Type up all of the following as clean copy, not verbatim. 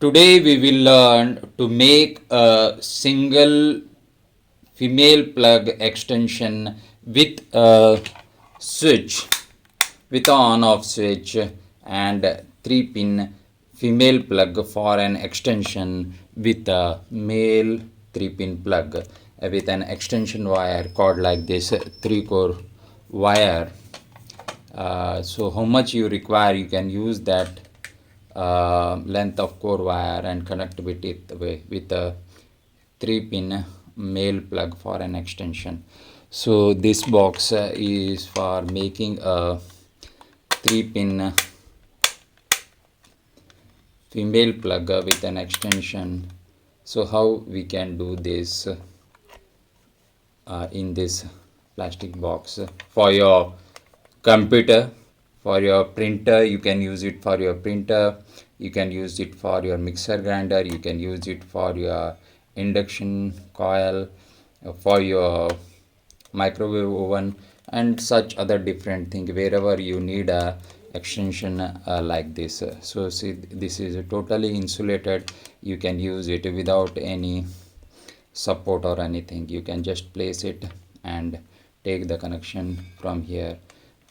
Today we will learn to make a single female plug extension with a switch, with on off switch, and 3-pin female plug for an extension with a male 3-pin plug with an extension wire cord like this 3-core wire. So how much you require, you can use that length of core wire and connect with it with a 3-pin male plug for an extension. So this box is for making a 3-pin female plug with an extension. So how we can do this in this plastic box for your computer, for your printer. You can use it for your printer, you can use it for your mixer grinder, you can use it for your induction coil, for your microwave oven, and such other different thing wherever you need a extension like this. So see, this is totally insulated. You can use it without any support or anything. You can just place it and take the connection from here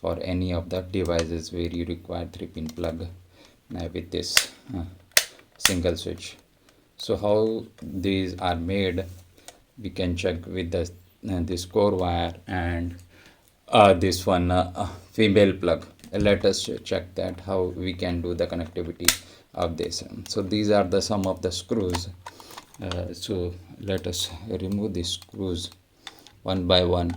for any of the devices where you require 3-pin plug with this single switch. So how these are made, we can check with the this core wire and this one female plug. Let us check that how we can do the connectivity of this. So these are the some of the screws. So let us remove these screws one by one.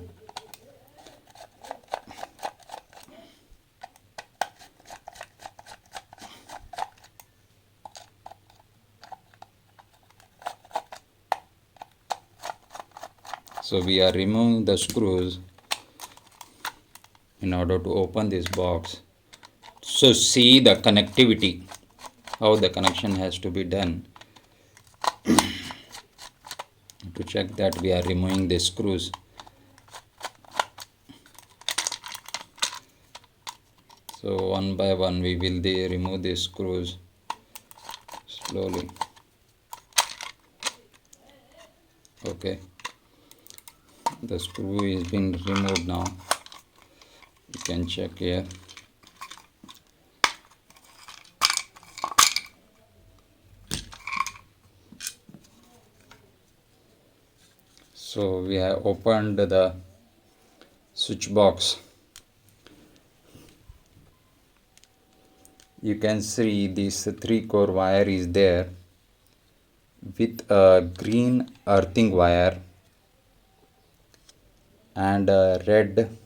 So we are removing the screws in order to open this box. So see the connectivity, how the connection has to be done. To check that, we are removing the screws. So one by one we will remove the screws slowly. Okay, the screw is being removed now. You can check here. So we have opened the switch box. You can see this 3-core wire is there with a green earthing wire and a red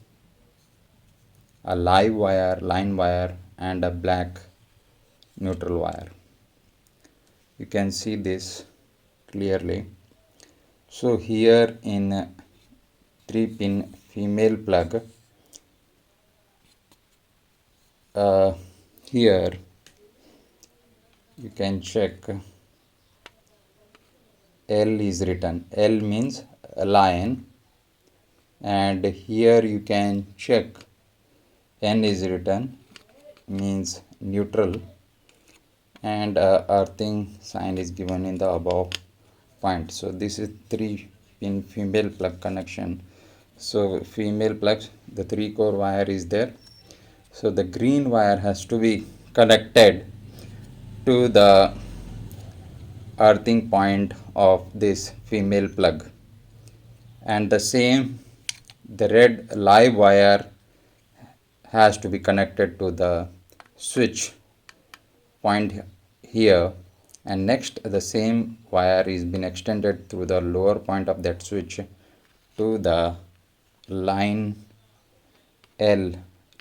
live wire, line wire, and a black neutral wire. You can see this clearly. So here in 3-pin female plug, here you can check L is written. L means lion, and here you can check N is written, means neutral, and earthing sign is given in the above point. So this is 3-pin female plug connection. So female plug, the 3-core wire is there. So the green wire has to be connected to the earthing point of this female plug, and the same, the red live wire has to be connected to the switch point here, and next the same wire is been extended through the lower point of that switch to the line L,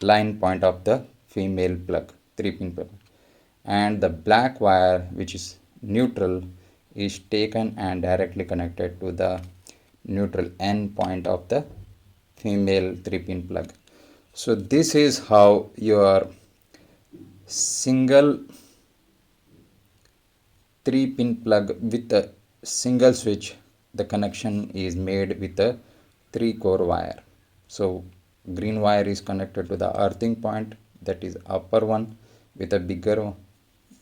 line point of the female plug, 3-pin plug, and the black wire, which is neutral, is taken and directly connected to the neutral N point of the female 3-pin plug. So this is how your single 3-pin plug with a single switch, the connection is made with a 3-core wire. So green wire is connected to the earthing point, that is upper one with a bigger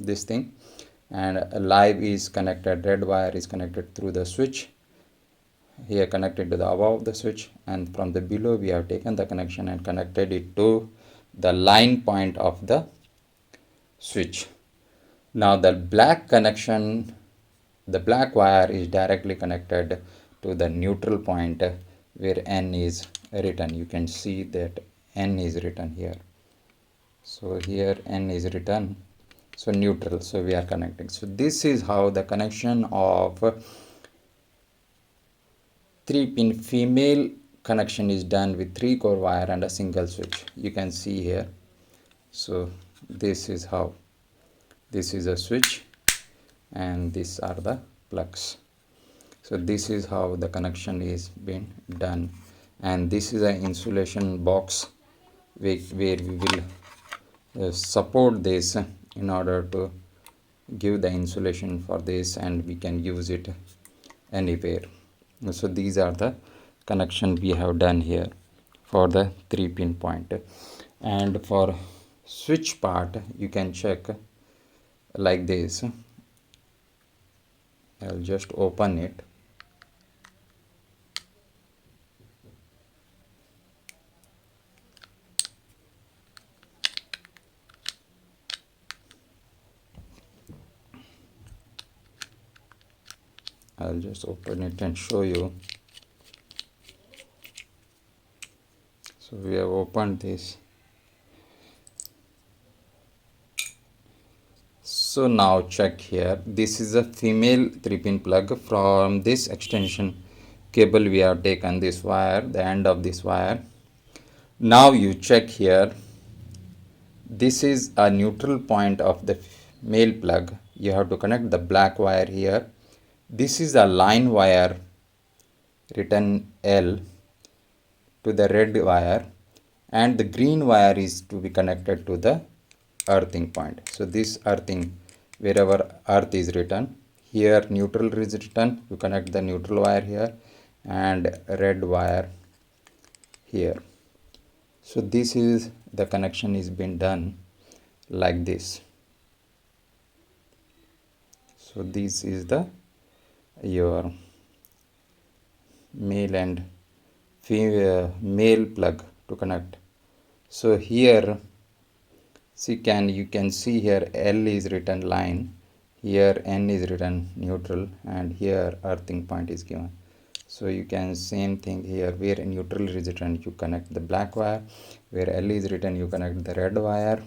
this thing, and live is connected, red wire is connected through the switch here, connected to the above the switch, and from the below we have taken the connection and connected it to the line point of the switch. Now the black connection, the black wire is directly connected to the neutral point where N is written. You can see that N is written here. So here N is written, so neutral, so we are connecting. So this is how the connection of 3-pin female connection is done with 3-core wire and a single switch. You can see here. So this is how, this is a switch and these are the plugs. So this is how the connection is being done, and this is an insulation box where we will support this in order to give the insulation for this, and we can use it anywhere. So these are the connection we have done here for the 3-pin point. And for switch part you can check like this. I'll just open it. I'll just open it and show you. So we have opened this. So now check here, this is a female 3-pin plug. From this extension cable we have taken this wire, the end of this wire. Now you check here, this is a neutral point of the male plug. You have to connect the black wire here. This is a line wire written L to the red wire, and the green wire is to be connected to the earthing point. So this earthing, wherever earth is written, here neutral is written, you connect the neutral wire here and red wire here. So this is the connection is been done like this. So this is the your male and female male plug to connect. So here see, you can see here L is written line, here N is written neutral, and here earthing point is given. So you can same thing here, where neutral is written you connect the black wire, where L is written you connect the red wire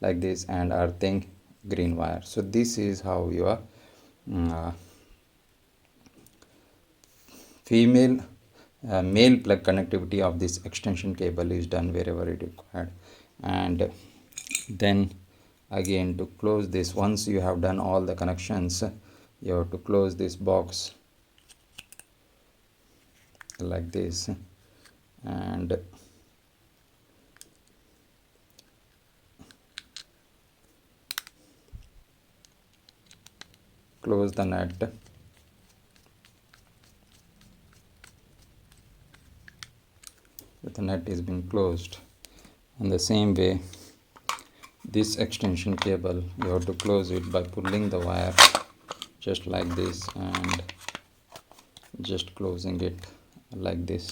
like this, and earthing green wire. So this is how your female male plug connectivity of this extension cable is done wherever it is required. And then again, to close this, once you have done all the connections, you have to close this box like this, and close the nut. The nut is being closed. In the same way, this extension cable you have to close it by pulling the wire just like this and just closing it like this.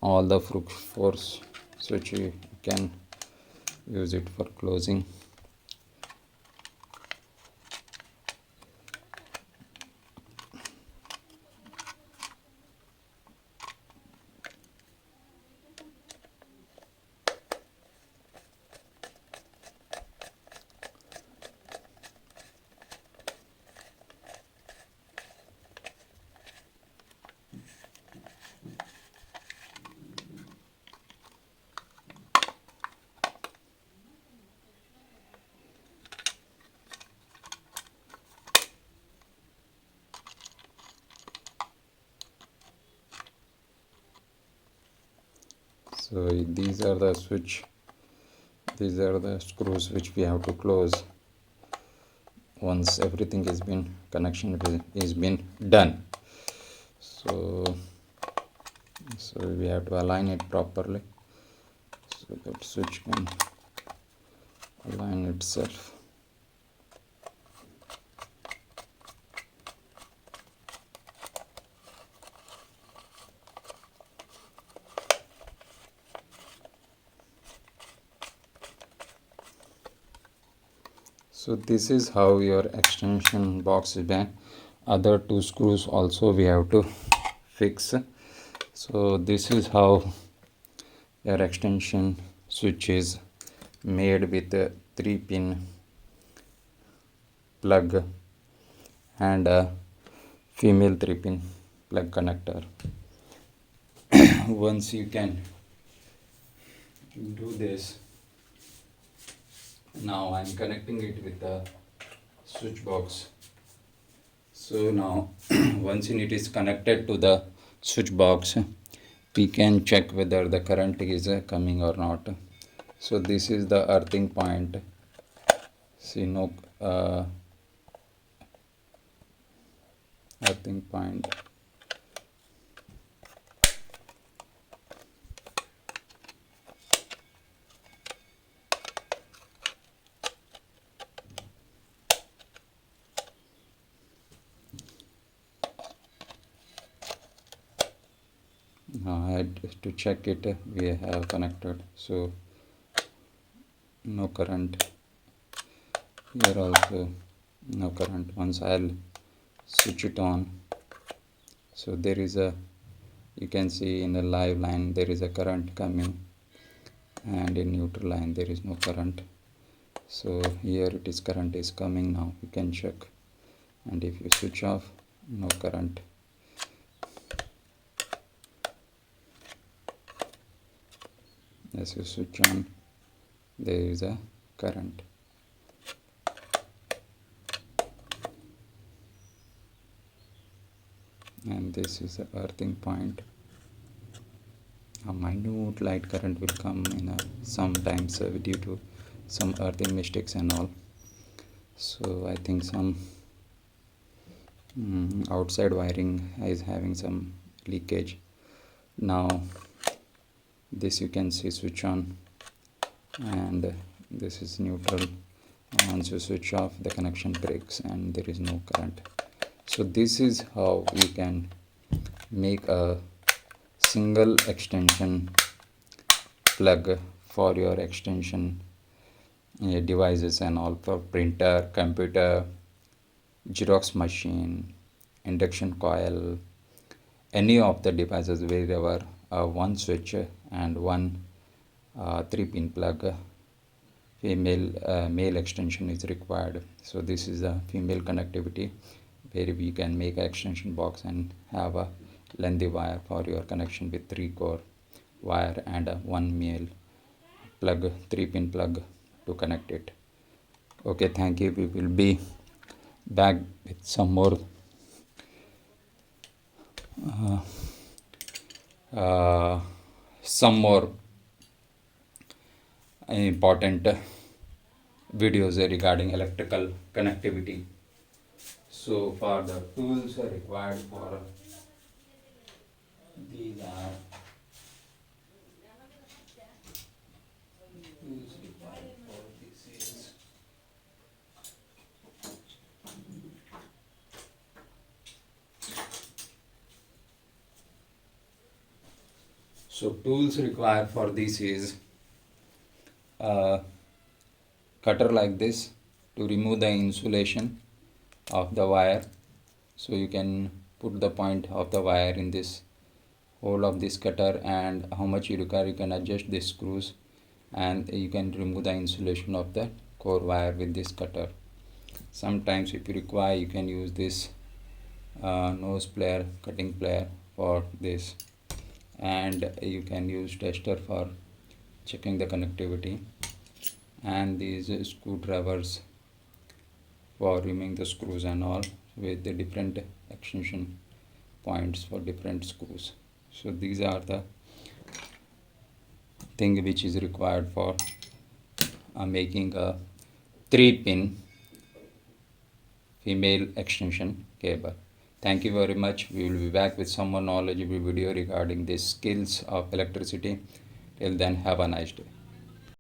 All the force switch you can use it for closing. So these are the screws which we have to close once everything is been connection is been done. So we have to align it properly so that switch can align itself. So this is how your extension box is done. Other two screws also we have to fix. So this is how your extension switch is made with a 3-pin plug and a female 3-pin plug connector. Once you can do this, now I'm connecting it with the switch box. So now once it is connected to the switch box, we can check whether the current is coming or not. So this is the earthing point. See, no earthing point. To check it, we have connected, so no current. Here also no current. Once I'll switch it on, so there is a, you can see in the live line there is a current coming, and in neutral line there is no current. So here it is, current is coming. Now you can check, and if you switch off, no current. As you switch on, there is a current. And this is the earthing point. A minute light current will come in sometimes due to some earthing mistakes and all. So I think some outside wiring is having some leakage. Now this you can see switch on, and this is neutral. Once you switch off, the connection breaks and there is no current. So this is how you can make a single extension plug for your extension devices and all, for printer, computer, Xerox machine, induction coil, any of the devices wherever one switch and one 3-pin plug, male extension is required. So this is a female connectivity where we can make an extension box and have a lengthy wire for your connection with 3-core wire and one male plug, 3-pin plug to connect it. Okay, thank you. We will be back with some more important videos regarding electrical connectivity. So for the tools required for these are tools required for this is tools required for this is a cutter like this to remove the insulation of the wire. So you can put the point of the wire in this hole of this cutter, and how much you require you can adjust the screws, and you can remove the insulation of the core wire with this cutter. Sometimes if you require, you can use this nose plier, cutting plier for this, and you can use tester for checking the connectivity, and these screwdrivers for removing the screws and all, with the different extension points for different screws. So these are the thing which is required for making a 3-pin female extension cable. Thank you very much. We will be back with some more knowledgeable video regarding the skills of electricity. Till then, have a nice day.